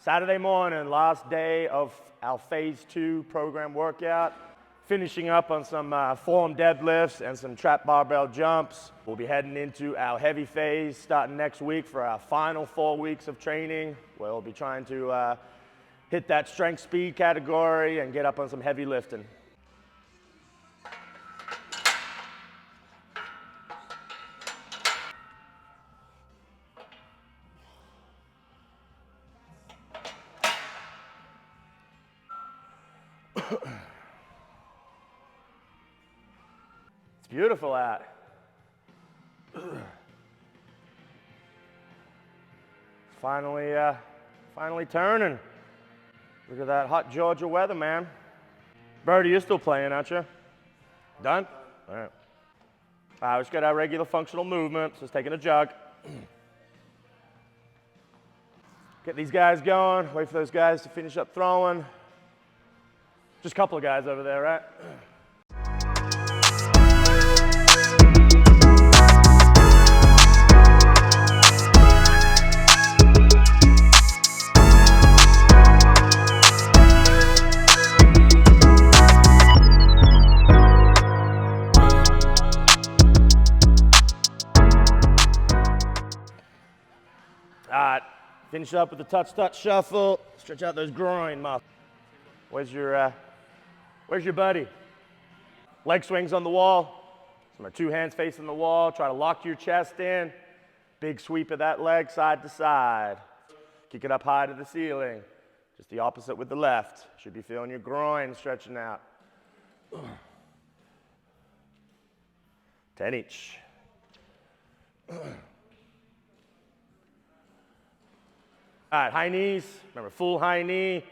Saturday morning, last day of our phase 2 program workout. Finishing up on some forearm deadlifts and some trap barbell jumps. We'll be heading into our heavy phase starting next week for our final 4 weeks of training, where we'll be trying to hit that strength speed category and get up on some heavy lifting. It's beautiful out. Finally turning. Look at that hot Georgia weather, man. Birdie, you're still playing, aren't you? Done? All right. All right, we just got our regular functional movements. Just taking a jog. Get these guys going. Wait for those guys to finish up throwing. Just a couple of guys over there, right? All right, finish up with the touch shuffle. Stretch out those groin muscles. Where's your buddy? Leg swings on the wall. So my 2 hands facing the wall. Try to lock your chest in. Big sweep of that leg side to side. Kick it up high to the ceiling. Just the opposite with the left. Should be feeling your groin stretching out. 10 each. All right, high knees. Remember, full high knee.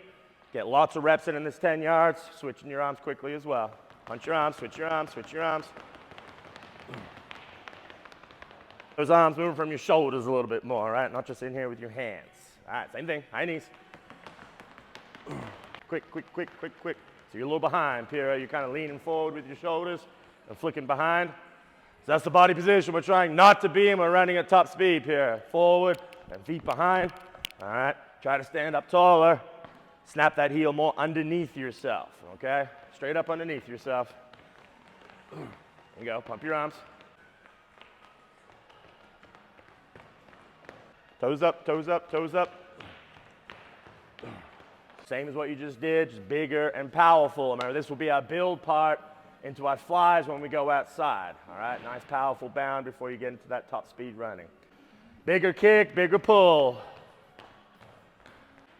Get lots of reps in this 10 yards. Switching your arms quickly as well. Punch your arms, switch your arms, switch your arms. Those arms moving from your shoulders a little bit more, right? Not just in here with your hands. All right, same thing, high knees. Quick. So you're a little behind, Pierre. You're kind of leaning forward with your shoulders and flicking behind. So that's the body position we're trying not to be in. We're running at top speed, Pierre. Forward and feet behind. All right, try to stand up taller. Snap that heel more underneath yourself, okay? Straight up underneath yourself. There you go, pump your arms. Toes up, toes up, toes up. Same as what you just did, just bigger and powerful. Remember, this will be our build part into our flies when we go outside, all right? Nice powerful bound before you get into that top speed running. Bigger kick, bigger pull.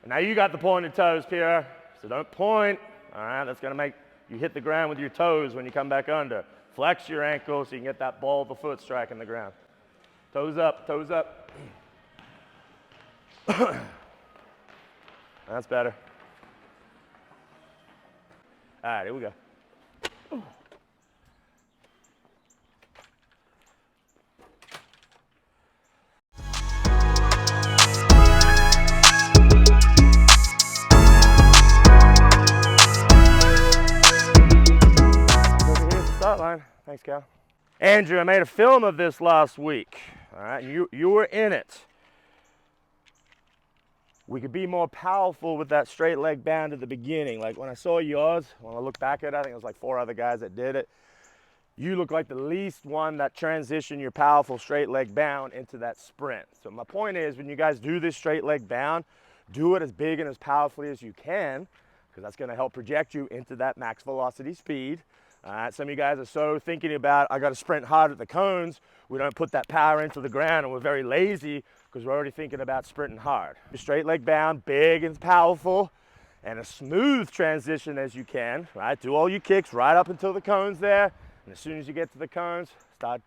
And now you got the pointed toes, Pierre, so don't point. All right, that's gonna make you hit the ground with your toes when you come back under. Flex your ankle so you can get that ball of the foot striking the ground. Toes up, toes up. That's better. All right, here we go. Line. Thanks, Cal. Andrew, I made a film of this last week. All right, you were in it. We could be more powerful with that straight leg bound at the beginning. Like when I saw yours, when I look back at it, I think it was like 4 other guys that did it. You look like the least one that transitioned your powerful straight leg bound into that sprint. So my point is, when you guys do this straight leg bound, do it as big and as powerfully as you can, because that's going to help project you into that max velocity speed. All right, some of you guys are so thinking about, I got to sprint hard at the cones, we don't put that power into the ground, and we're very lazy because we're already thinking about sprinting hard. Straight leg bound, big and powerful, and a smooth transition as you can, right? Do all your kicks right up until the cones there, and as soon as you get to the cones, start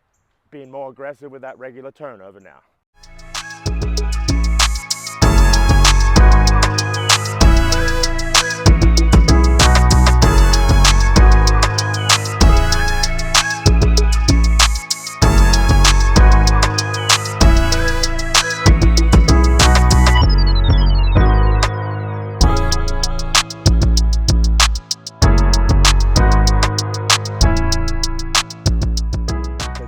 being more aggressive with that regular turnover now.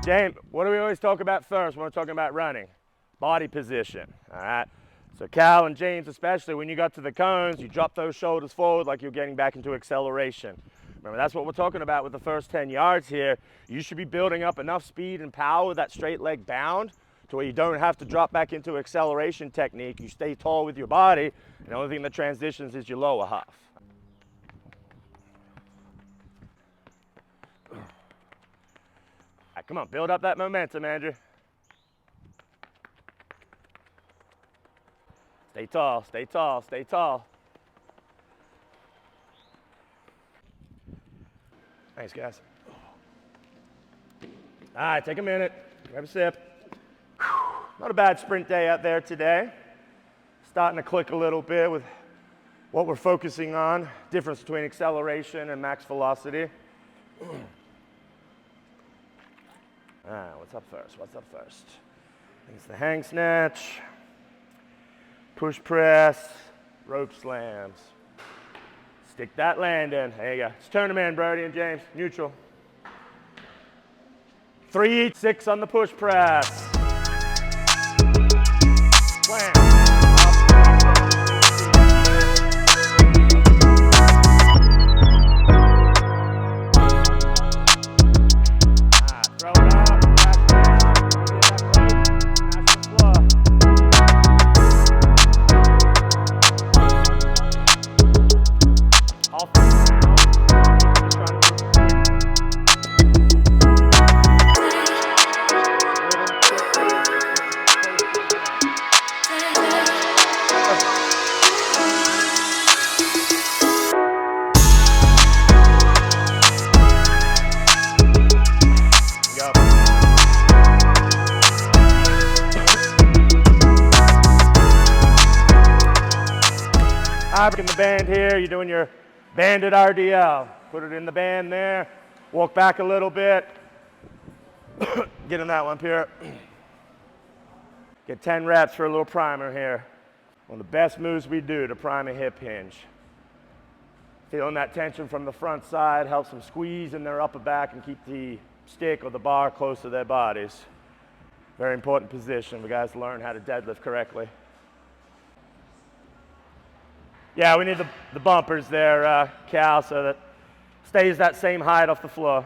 James, what do we always talk about first when we're talking about running? Body position, all right? So Cal and James especially, when you got to the cones, you drop those shoulders forward like you're getting back into acceleration. Remember, that's what we're talking about with the first 10 yards here. You should be building up enough speed and power with that straight leg bound to where you don't have to drop back into acceleration technique. You stay tall with your body, and the only thing that transitions is your lower half. All right, come on, build up that momentum, Andrew. Stay tall, stay tall, stay tall. Thanks, guys. All right, take a minute, grab a sip. Not a bad sprint day out there today. Starting to click a little bit with what we're focusing on, difference between acceleration and max velocity. All right, what's up first? What's up first? I think it's the hang snatch, push press, rope slams. Stick that land in. There you go. Let's turn them in, Brody and James. Neutral. 3, 6 on the push press. Slam. Throw it up, crash down, hit that rope, smash the floor. Off the ground, just trying to move in the band here, you're doing your banded RDL. Put it in the band there, walk back a little bit. Get in that one, Pierre. Get 10 reps for a little primer here. One of the best moves we do to prime a hip hinge. Feeling that tension from the front side helps them squeeze in their upper back and keep the stick or the bar close to their bodies. Very important position for guys to learn how to deadlift correctly. Yeah, we need the bumpers there, Cal, so that stays that same height off the floor.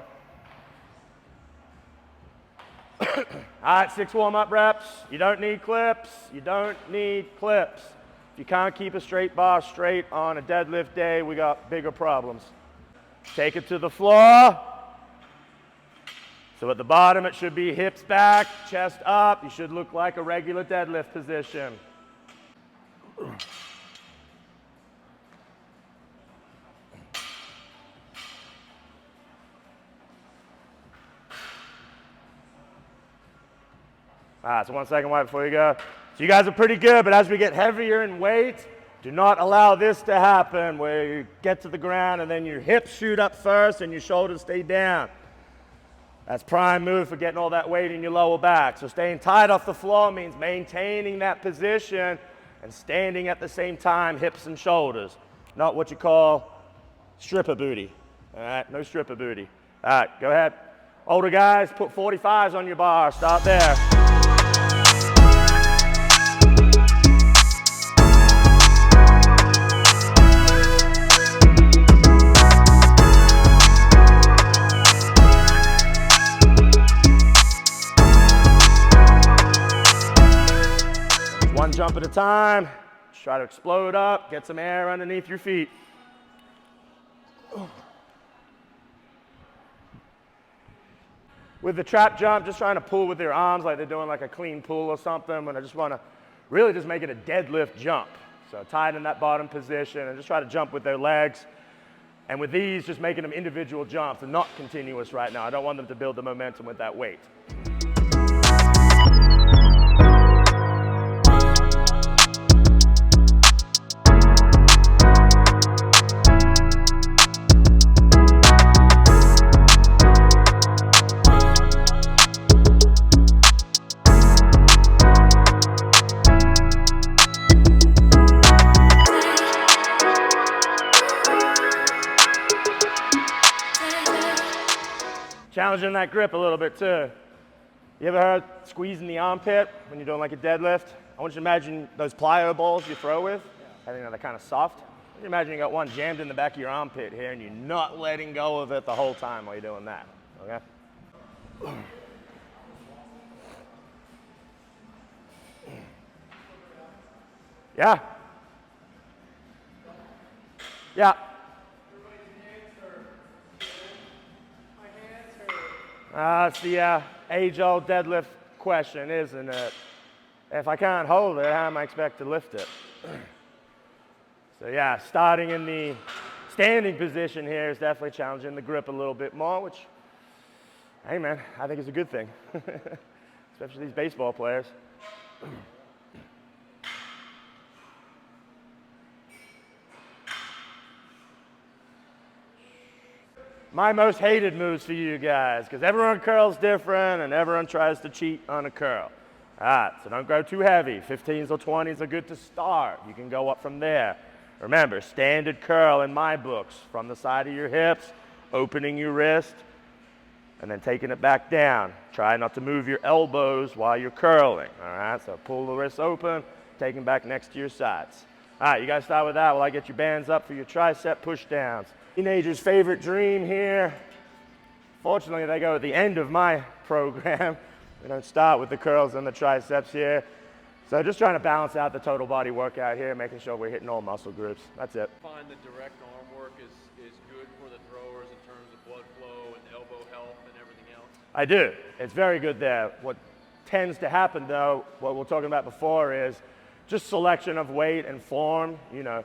All right, 6 warm-up reps. You don't need clips. You don't need clips. If you can't keep a straight bar straight on a deadlift day, we got bigger problems. Take it to the floor. So at the bottom, it should be hips back, chest up. You should look like a regular deadlift position. All right, so 1 second right before you go. So you guys are pretty good, but as we get heavier in weight, do not allow this to happen where you get to the ground and then your hips shoot up first and your shoulders stay down. That's prime move for getting all that weight in your lower back. So staying tight off the floor means maintaining that position and standing at the same time, hips and shoulders. Not what you call stripper booty. All right, no stripper booty. All right, go ahead. Older guys, put 45s on your bar. Start there. One jump at a time. Just try to explode up, get some air underneath your feet. With the trap jump, just trying to pull with your arms like they're doing like a clean pull or something, and I just want to really just make it a deadlift jump. So tight in that bottom position and just try to jump with their legs. And with these, just making them individual jumps and not continuous right now. I don't want them to build the momentum with that weight. Challenging that grip a little bit too. You ever heard squeezing the armpit when you're doing like a deadlift? I I want you to imagine those plyo balls you throw with. I think they're kind of soft. You imagine you got one jammed in the back of your armpit here and you're not letting go of it the whole time while you're doing that, okay? Yeah. Yeah. It's the age-old deadlift question, isn't it? If I can't hold it, how am I expect to lift it? So yeah, starting in the standing position here is definitely challenging the grip a little bit more, which, hey man, I think is a good thing, especially these baseball players. My most hated moves for you guys, because everyone curls different and everyone tries to cheat on a curl. All right, so don't go too heavy. 15s or 20s are good to start. You can go up from there. Remember, standard curl in my books, from the side of your hips, opening your wrist, and then taking it back down. Try not to move your elbows while you're curling, all right? So pull the wrists open, taking back next to your sides. All right, you guys start with that while I get your bands up for your tricep push downs. Teenager's favorite dream here. Fortunately, they go at the end of my program. We don't start with the curls and the triceps here. So just trying to balance out the total body workout here, making sure we're hitting all muscle groups. That's it. Find the direct arm work is good for the throwers in terms of blood flow and elbow health and everything else? I do. It's very good there. What tends to happen though, what we were talking about before, is just selection of weight and form. You know,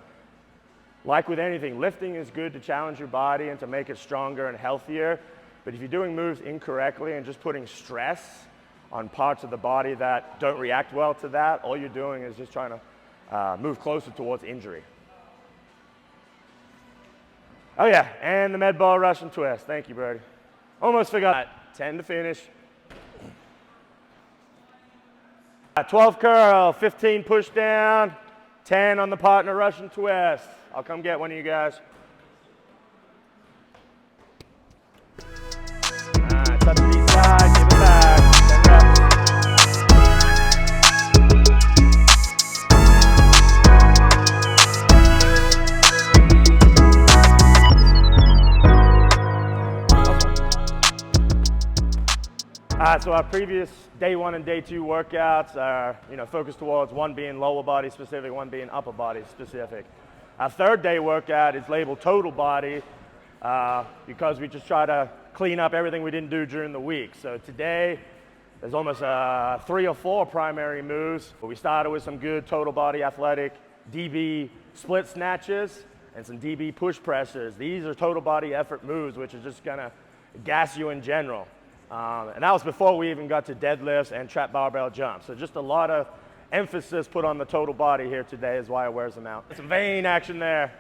like with anything, lifting is good to challenge your body and to make it stronger and healthier. But if you're doing moves incorrectly and just putting stress on parts of the body that don't react well to that, all you're doing is just trying to move closer towards injury. Oh yeah, and the med ball Russian twist. Thank you, Brody. Almost forgot. 10 to finish. 12 curl, 15 push down, 10 on the partner Russian twist. I'll come get one of you guys. All right, touch the each side, give it back. 10 reps. So our previous day 1 and day 2 workouts are, focused towards one being lower body specific, one being upper body specific. Our third day workout is labeled total body because we just try to clean up everything we didn't do during the week. So today, there's almost 3 or 4 primary moves. We started with some good total body athletic DB split snatches and some DB push pressers. These are total body effort moves, which are just gonna gas you in general. And that was before we even got to deadlifts and trap barbell jumps. So just a lot of emphasis put on the total body here today is why I wears them out. Some vein action there.